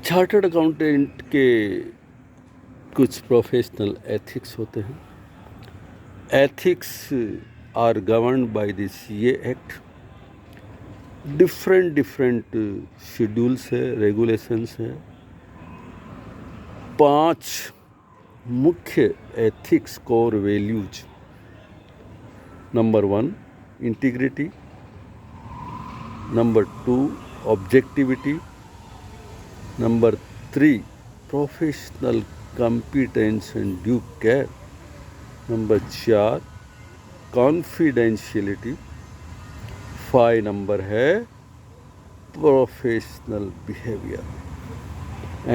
Chartered accountant के कुछ professional ethics होते हैं. Ethics are governed by the CA act. Different schedules है, रेगुलेशंस है. 5 मुख्य ethics core values. Number 1 integrity, number 2 objectivity, number 3 professional competence and due care, number 4 confidentiality, 5 number है professional behaviour.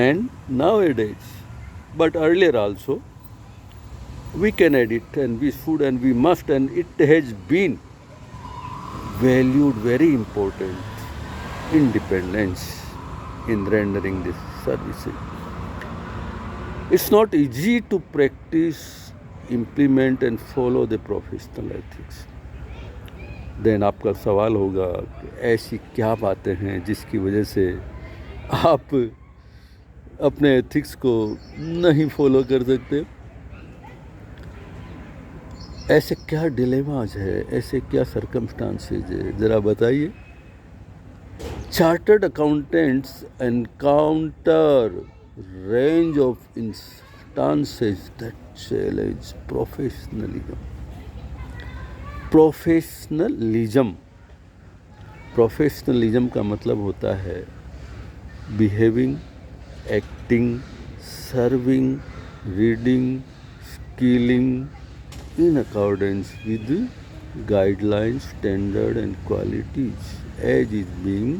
And nowadays, but earlier also, we can add it, and we should and we must, and it has been valued very important, independence in rendering this services. It's not easy to practice, implement and follow the professional ethics. Then आपका सवाल होगा कि ऐसी क्या बातें हैं जिसकी वजह से आप अपने एथिक्स को नहीं फॉलो कर सकते. ऐसे क्या डिलेमाज है, ऐसे क्या सर्कमस्टांसेज है, ज़रा बताइए. Chartered accountants encounter range of instances that challenge professionalism. Professionalism का मतलब होता है behaving, acting, serving, reading, skilling in accordance with guidelines, standard and qualities as is being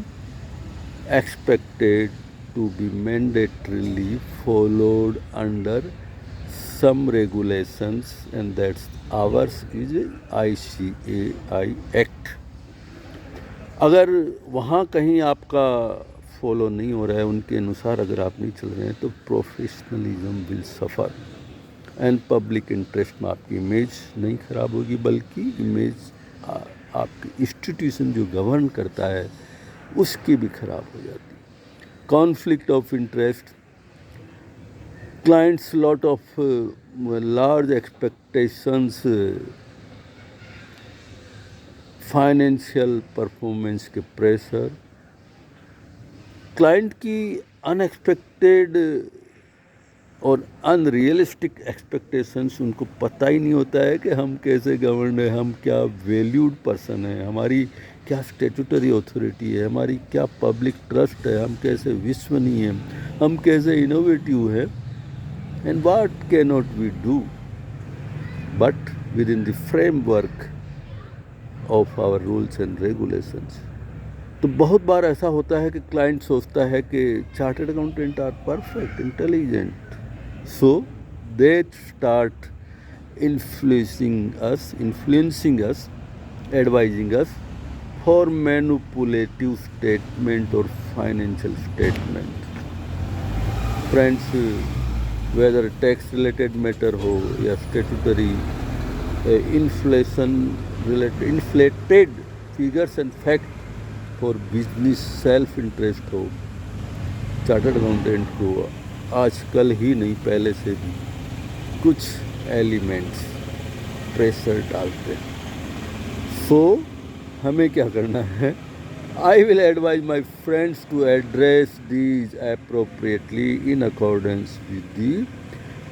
expected to be mandatorily followed under some regulations, and that's ours is ICAI Act. अगर वहाँ कहीं आपका follow नहीं हो रहा है, उनके अनुसार अगर आप नहीं चल रहे हैं, तो professionalism will suffer and public interest में आपकी इमेज नहीं खराब होगी, बल्कि इमेज आपकी इंस्टीट्यूशन जो गवर्न करता है उसकी भी खराब हो जाती है. Conflict of interest, clients lot of large expectations, financial performance के प्रेशर, क्लाइंट की अनएक्सपेक्टेड और अनरियलिस्टिक एक्सपेक्टेशंस. उनको पता ही नहीं होता है कि हम कैसे गवर्न है, हम क्या वैल्यूड पर्सन है, हमारी क्या स्टेटूटरी अथॉरिटी है, हमारी क्या पब्लिक ट्रस्ट है, हम कैसे विश्वसनीय हैं, हम कैसे इनोवेटिव हैं. And what can not we do but within the framework of our rules and regulations. तो बहुत बार ऐसा होता है कि क्लाइंट सोचता है कि chartered accountant are perfect, intelligent, so they start influencing us, advising us for manipulative statement or financial statement. Friends, whether tax related matter हो या statutory inflation related inflated figures and fact for business self interest हो, chartered accountant को आजकल ही नहीं पहले से भी कुछ एलिमेंट्स प्रेशर डालते हैं. सो हमें क्या करना है? I will advise my friends to address these appropriately in accordance with the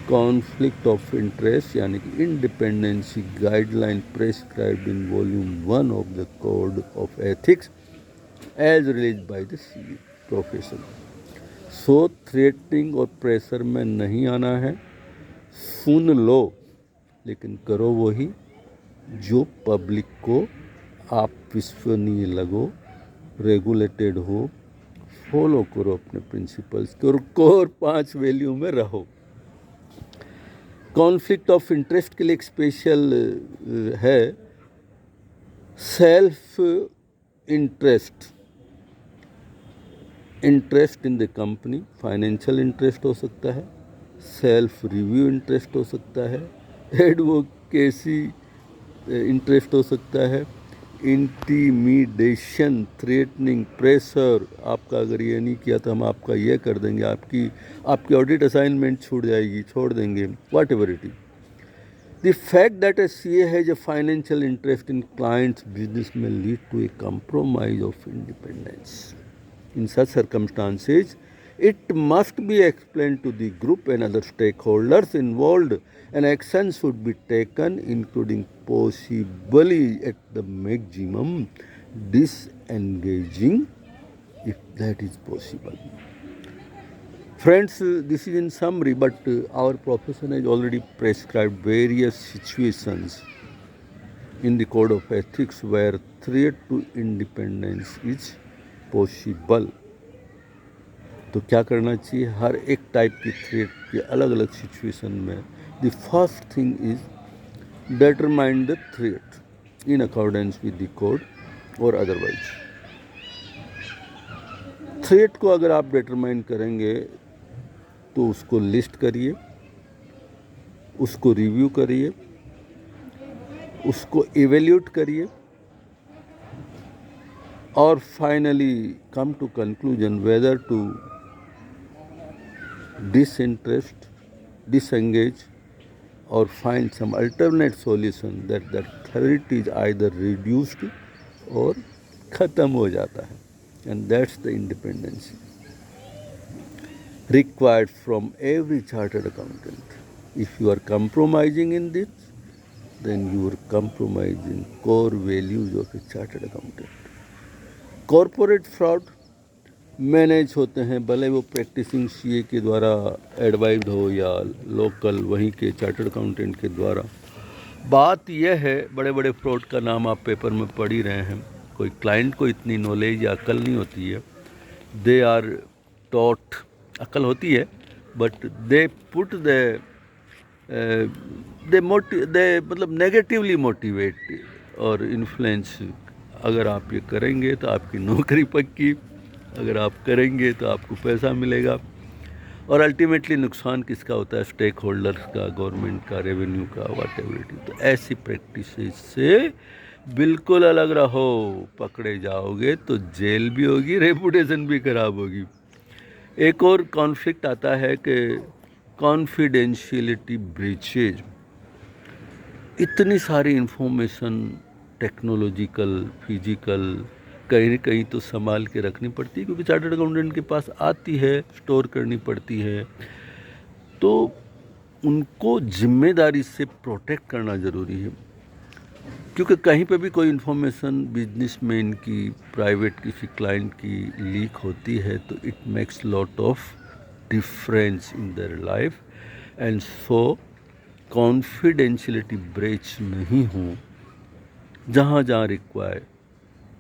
conflict of interest यानी कि independency guideline prescribed in volume 1 of the Code of Ethics as released by the CA profession. So threatening और pressure में नहीं आना है. सुन लो लेकिन करो वही जो पब्लिक को आप विश्वसनीय लगो, रेगुलेटेड हो, फॉलो करो अपने प्रिंसिपल्स के और कोर 5 वैल्यू में रहो. कॉन्फ्लिक्ट ऑफ इंटरेस्ट के लिए एक स्पेशल है self interest. Interest in the company, financial interest हो सकता है, सेल्फ रिव्यू इंटरेस्ट हो सकता है, एडवोकेसी इंटरेस्ट हो सकता है, इंटीमिडेशन, थ्रेटनिंग, प्रेशर, आपका अगर ये नहीं किया तो हम आपका ये कर देंगे, आपकी ऑडिट असाइनमेंट छूट जाएगी, छोड़ देंगे, what ever it is. The fact that a CA has a financial interest in client's business may lead to a compromise of independence. In such circumstances, it must be explained to the group and other stakeholders involved, and action should be taken, including possibly at the maximum disengaging if that is possible. Friends, this is in summary, but our profession has already prescribed various situations in the code of ethics where threat to independence is possible. तो क्या करना चाहिए? हर एक type की threat के अलग अलग situation में the first thing is determine the threat in accordance with the code और अदरवाइज. थ्रेट को अगर आप डिटरमाइन करेंगे तो उसको लिस्ट करिए, उसको रिव्यू करिए, उसको इवेल्यूट करिए और finally come to conclusion whether to disinterest, disengage or find some alternate solution that the threat is either reduced or खत्म हो जाता है. And that's the independence required from every chartered accountant. If you are compromising in this, then you are compromising core values of a chartered accountant. Corporate fraud manage होते हैं, भले वो practising CA के द्वारा एडवाइज हो या local वहीं के चार्टर्ड अकाउंटेंट के द्वारा. बात यह है, बड़े बड़े फ्रॉड का नाम आप पेपर में पढ़ ही रहे हैं. कोई क्लाइंट को इतनी नॉलेज या अकल नहीं होती है. दे आर टॉट, अकल होती है, बट दे पुट दे मतलब नेगेटिवली मोटिवेट और इन्फ्लुएंस. अगर आप ये करेंगे तो आपकी नौकरी पक्की, अगर आप करेंगे तो आपको पैसा मिलेगा. और अल्टीमेटली नुकसान किसका होता है? स्टेक होल्डर्स का, गवर्नमेंट का, रेवेन्यू का, वाट एवर इट इज. तो ऐसी प्रैक्टिस से बिल्कुल अलग रहो. पकड़े जाओगे तो जेल भी होगी, रेपुटेशन भी खराब होगी. एक और कॉन्फ्लिक्ट आता है कि कॉन्फिडेंशियलिटी ब्रीचेज. इतनी सारी इंफॉर्मेशन टेक्नोलॉजिकल, फिजिकल, कहीं न कहीं तो संभाल के रखनी पड़ती है, क्योंकि चार्टर्ड अकाउंटेंट के पास आती है, स्टोर करनी पड़ती है. तो उनको जिम्मेदारी से प्रोटेक्ट करना ज़रूरी है, क्योंकि कहीं पे भी कोई इन्फॉर्मेशन बिजनेसमैन की, प्राइवेट किसी क्लाइंट की लीक होती है तो it makes lot of difference in their life. And so confidentiality breach नहीं हो. जहाँ जहाँ रिक्वायर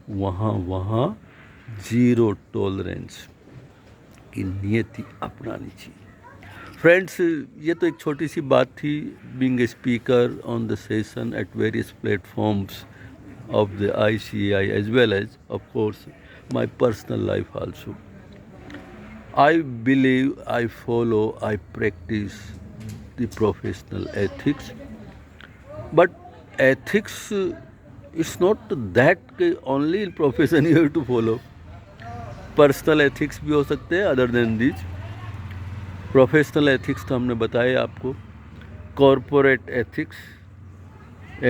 वहाँ जीरो टॉलरेंस की नीयति अपनानी चाहिए. फ्रेंड्स, ये तो एक छोटी सी बात थी. Being a speaker on the session at various platforms of the ICAI as well as of course my personal life also. I believe, I follow, I practise the professional ethics. But ethics it's not that only in profession you have to follow. Personal ethics भी हो सकते हैं other than this. Professional ethics तो हमने बताया आपको. Corporate ethics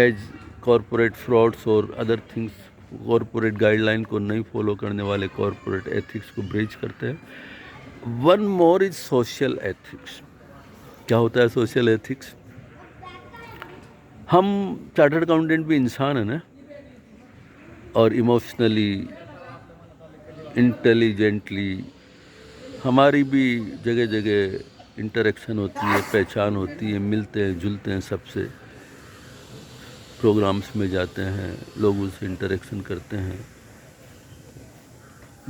as corporate frauds और other things, corporate guideline को नहीं फॉलो करने वाले कॉरपोरेट एथिक्स को ब्रीच करते हैं. One more is social ethics. क्या होता है सोशल एथिक्स? हम चार्टर्ड अकाउंटेंट भी इंसान है ना, और इमोशनली, इंटेलिजेंटली हमारी भी जगह जगह इंटरेक्शन होती है, पहचान होती है, मिलते हैं जुलते हैं, सबसे प्रोग्राम्स में जाते हैं, लोगों से इंटरेक्शन करते हैं.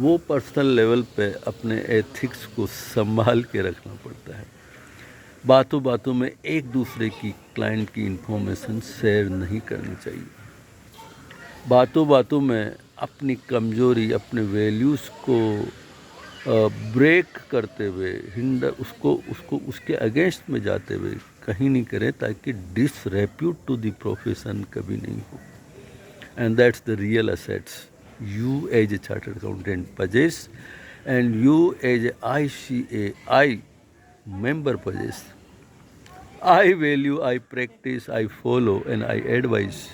वो पर्सनल लेवल पे अपने एथिक्स को संभाल के रखना पड़ता है. बातों बातों में एक दूसरे की, क्लाइंट की इंफॉर्मेशन शेयर नहीं करनी चाहिए. बातों बातों में अपनी कमजोरी, अपने वैल्यूज़ को ब्रेक करते हुए, हिंडर उसको उसके अगेंस्ट में जाते हुए कहीं नहीं करें, ताकि डिसरेप्यूट टू द प्रोफेशन कभी नहीं हो. and that's the real assets you as a chartered accountant possess, and you as a ICAI member possess. I value, I practice, I follow, and I advise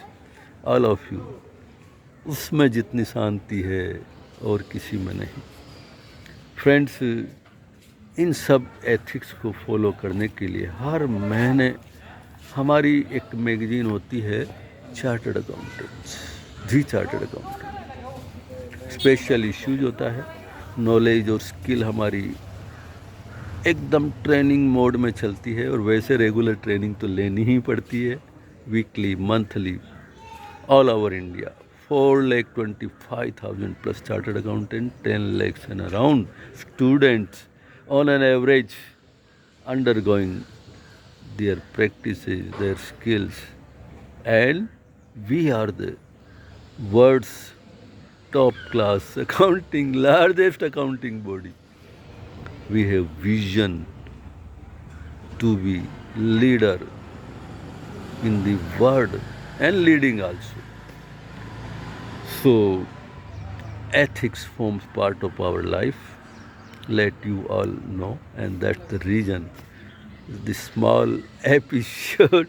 all of you. उसमें जितनी शांति है और किसी में नहीं। फ्रेंड्स, इन सब ethics को follow करने के लिए हर महीने हमारी एक मैगजीन होती है चार्टर्ड अकाउंटेंट्स, दी चार्टर्ड अकाउंटेंट। स्पेशल इश्यूज होता है, नॉलेज और स्किल हमारी एकदम ट्रेनिंग मोड में चलती है, और वैसे रेगुलर ट्रेनिंग तो लेनी ही पड़ती है, weekly, monthly, all over India. 4,25,000 plus chartered accountant, 10 lakhs and around students on an average undergoing their practices, their skills, and we are the world's top class accounting, largest accounting body. We have vision to be leader in the world and leading also. So ethics forms part of our life, let you all know, and that's the reason this small episode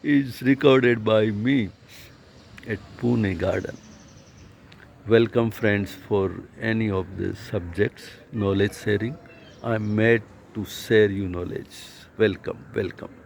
is recorded by me at Pune Garden. Welcome friends for any of the subjects, knowledge sharing. I'm made to share you knowledge. Welcome, welcome.